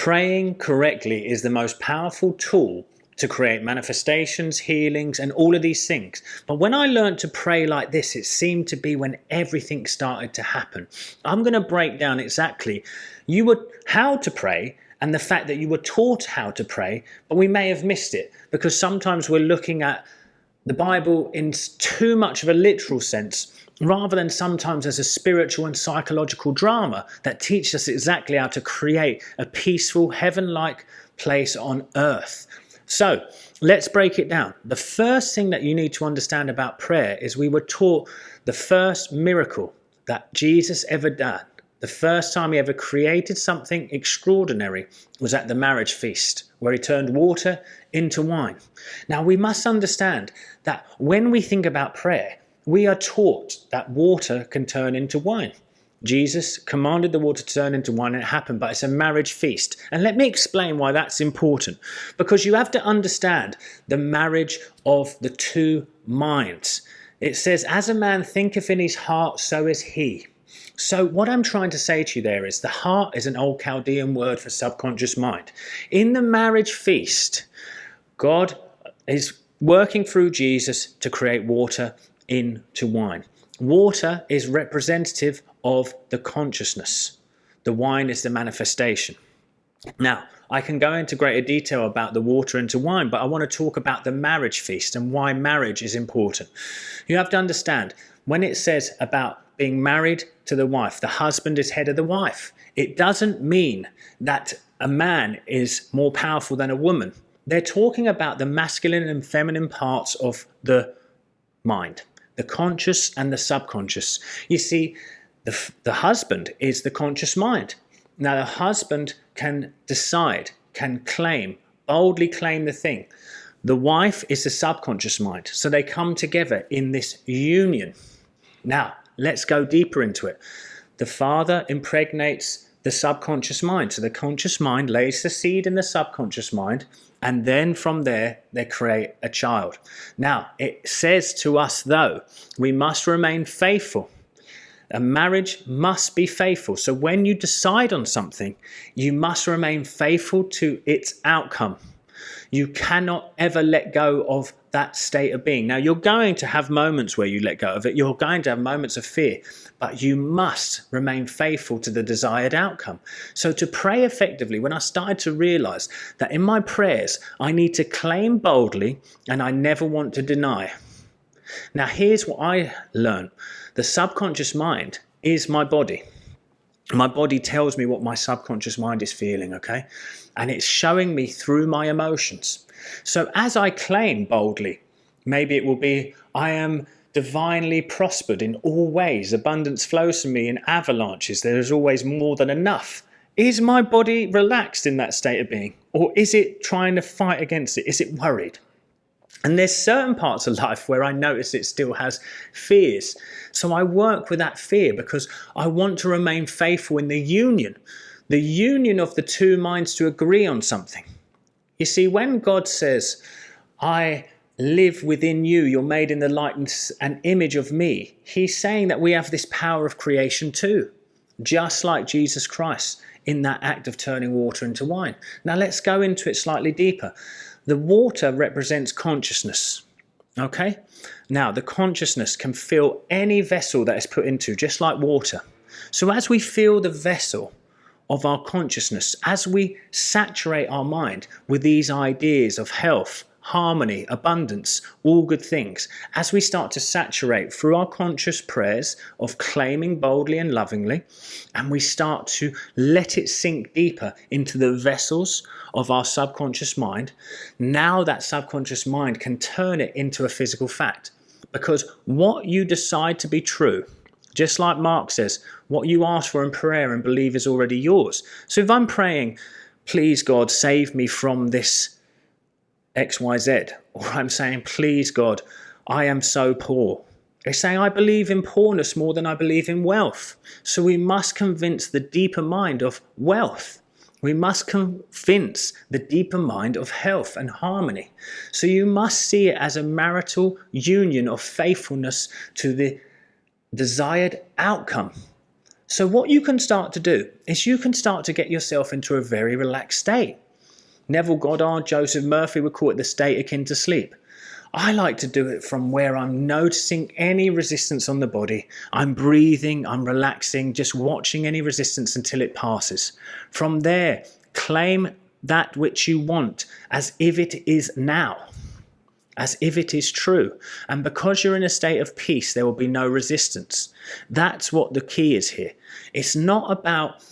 Praying correctly is the most powerful tool to create manifestations, healings, and all of these things. But when I learned to pray like this, it seemed to be when everything started to happen. I'm going to break down exactly how to pray and the fact that you were taught how to pray, but we may have missed it because sometimes we're looking at the Bible in too much of a literal sense, rather than sometimes as a spiritual and psychological drama that teaches us exactly how to create a peaceful, heaven-like place on earth. So let's break it down. The first thing that you need to understand about prayer is we were taught the first miracle that Jesus ever done. The first time he ever created something extraordinary was at the marriage feast, where he turned water into wine. Now we must understand that when we think about prayer, we are taught that water can turn into wine. Jesus commanded the water to turn into wine and it happened, but it's a marriage feast. And let me explain why that's important. Because you have to understand the marriage of the two minds. It says, as a man thinketh in his heart, so is he. So what I'm trying to say to you there is the heart is an old Chaldean word for subconscious mind. In the marriage feast, God is working through Jesus to create water into wine. Water is representative of the consciousness. The wine is the manifestation. Now, I can go into greater detail about the water into wine, but I want to talk about the marriage feast and why marriage is important. You have to understand, when it says about being married to the wife, the husband is head of the wife. It doesn't mean that a man is more powerful than a woman. They're talking about the masculine and feminine parts of the mind, the conscious and the subconscious. You see, the husband is the conscious mind. Now, the husband can decide, can claim, boldly claim the thing. The wife is the subconscious mind. So they come together in this union. Now, let's go deeper into it. The father impregnates the subconscious mind. So the conscious mind lays the seed in the subconscious mind, and then from there, they create a child. Now, it says to us, though, we must remain faithful. A marriage must be faithful. So when you decide on something, you must remain faithful to its outcome. You cannot ever let go of that state of being. Now, you're going to have moments where you let go of it. You're going to have moments of fear, but you must remain faithful to the desired outcome. So to pray effectively, when I started to realize that in my prayers, I need to claim boldly and I never want to deny. Now, here's what I learned. The subconscious mind is my body. My body tells me what my subconscious mind is feeling, okay? And it's showing me through my emotions. So as I claim boldly, maybe it will be, I am divinely prospered in all ways. Abundance flows from me in avalanches. There is always more than enough. Is my body relaxed in that state of being? Or is it trying to fight against it? Is it worried? And there's certain parts of life where I notice it still has fears. So I work with that fear because I want to remain faithful in the union of the two minds to agree on something. You see, when God says, I live within you, you're made in the likeness and image of me, he's saying that we have this power of creation too, just like Jesus Christ in that act of turning water into wine. Now let's go into it slightly deeper. The water represents consciousness, okay? Now, the consciousness can fill any vessel that is put into, just like water. So as we fill the vessel of our consciousness, as we saturate our mind with these ideas of health, harmony, abundance, all good things, as we start to saturate through our conscious prayers of claiming boldly and lovingly, and we start to let it sink deeper into the vessels of our subconscious mind, now that subconscious mind can turn it into a physical fact. Because what you decide to be true, just like Mark says, what you ask for in prayer and believe is already yours. So if I'm praying, please God, save me from this XYZ, or I'm saying, please God, I am so poor. It's saying, I believe in poorness more than I believe in wealth. So we must convince the deeper mind of wealth. We must convince the deeper mind of health and harmony. So you must see it as a marital union of faithfulness to the desired outcome. So what you can start to do is you can start to get yourself into a very relaxed state. Neville Goddard, Joseph Murphy would call it the state akin to sleep. I like to do it from where I'm noticing any resistance on the body. I'm breathing, I'm relaxing, just watching any resistance until it passes. From there, claim that which you want as if it is now, as if it is true. And because you're in a state of peace, there will be no resistance. That's what the key is here. It's not about,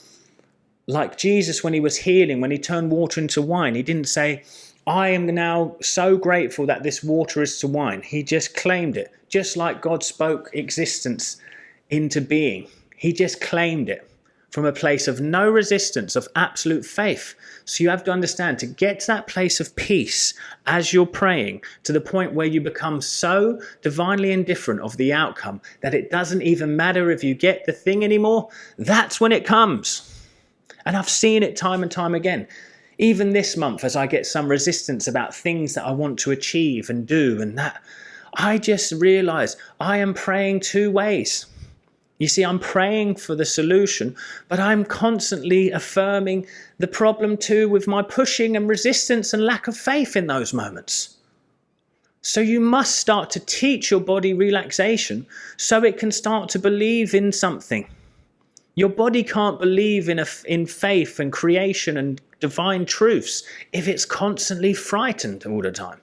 like Jesus when he was healing, when he turned water into wine, he didn't say, I am now so grateful that this water is to wine. He just claimed it, just like God spoke existence into being. He just claimed it from a place of no resistance, of absolute faith. So you have to understand, to get to that place of peace as you're praying, to the point where you become so divinely indifferent of the outcome that it doesn't even matter if you get the thing anymore, that's when it comes. And I've seen it time and time again. Even this month, as I get some resistance about things that I want to achieve and do and that, I just realize I am praying two ways. You see, I'm praying for the solution, but I'm constantly affirming the problem too with my pushing and resistance and lack of faith in those moments. So you must start to teach your body relaxation so it can start to believe in something. Your body can't believe in faith and creation and divine truths if it's constantly frightened all the time.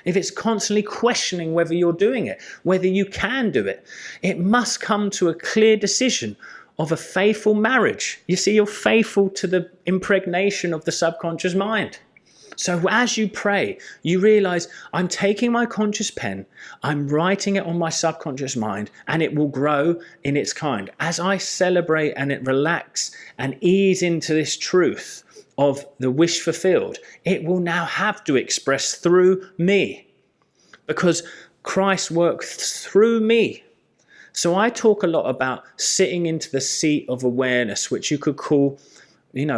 If it's constantly questioning whether you're doing it, whether you can do it. It must come to a clear decision of a faithful marriage. You see, you're faithful to the impregnation of the subconscious mind. So as you pray, you realize I'm taking my conscious pen, I'm writing it on my subconscious mind, and it will grow in its kind. As I celebrate and it relax and ease into this truth of the wish fulfilled, it will now have to express through me, because Christ worked through me. So I talk a lot about sitting into the seat of awareness, which you could call,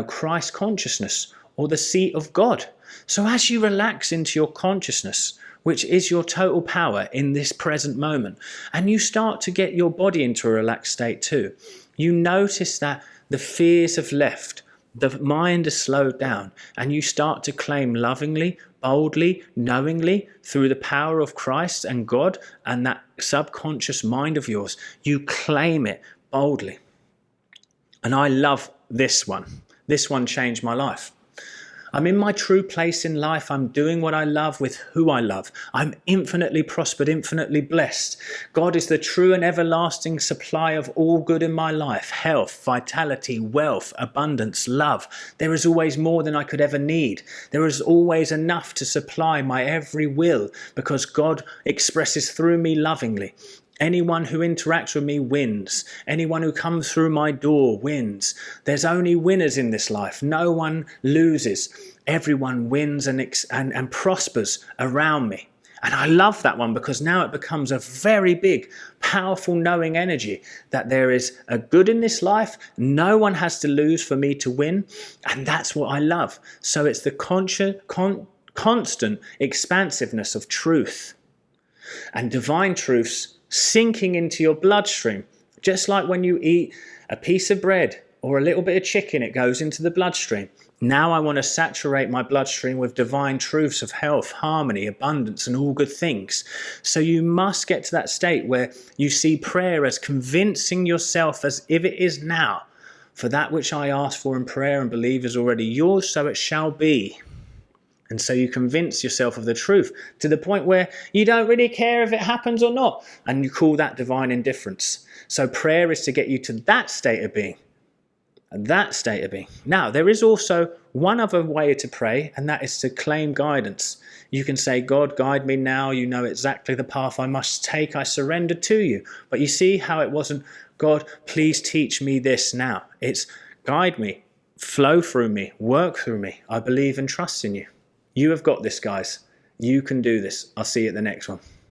Christ consciousness, or the seat of God. So as you relax into your consciousness, which is your total power in this present moment, and you start to get your body into a relaxed state too, you notice that the fears have left, the mind has slowed down, and you start to claim lovingly, boldly, knowingly, through the power of Christ and God and that subconscious mind of yours. You claim it boldly. And I love this one. This one changed my life. I'm in my true place in life. I'm doing what I love with who I love. I'm infinitely prospered, infinitely blessed. God is the true and everlasting supply of all good in my life. Health, vitality, wealth, abundance, love. There is always more than I could ever need. There is always enough to supply my every will because God expresses through me lovingly. Anyone who interacts with me wins. Anyone who comes through my door wins. There's only winners in this life. No one loses. Everyone wins and prospers around me. And I love that one because now it becomes a very big, powerful knowing energy that there is a good in this life. No one has to lose for me to win. And that's what I love. So it's the constant expansiveness of truth and divine truths sinking into your bloodstream. Just like when you eat a piece of bread or a little bit of chicken, it goes into the bloodstream. Now I want to saturate my bloodstream with divine truths of health, harmony, abundance, and all good things. So you must get to that state where you see prayer as convincing yourself as if it is now. For that which I ask for in prayer and believe is already yours, so it shall be. And so you convince yourself of the truth to the point where you don't really care if it happens or not. And you call that divine indifference. So prayer is to get you to that state of being. That state of being. Now, there is also one other way to pray, and that is to claim guidance. You can say, God, guide me now. You know exactly the path I must take. I surrender to you. But you see how it wasn't, God, please teach me this now. It's guide me, flow through me, work through me. I believe and trust in you. You have got this, guys. You can do this. I'll see you at the next one.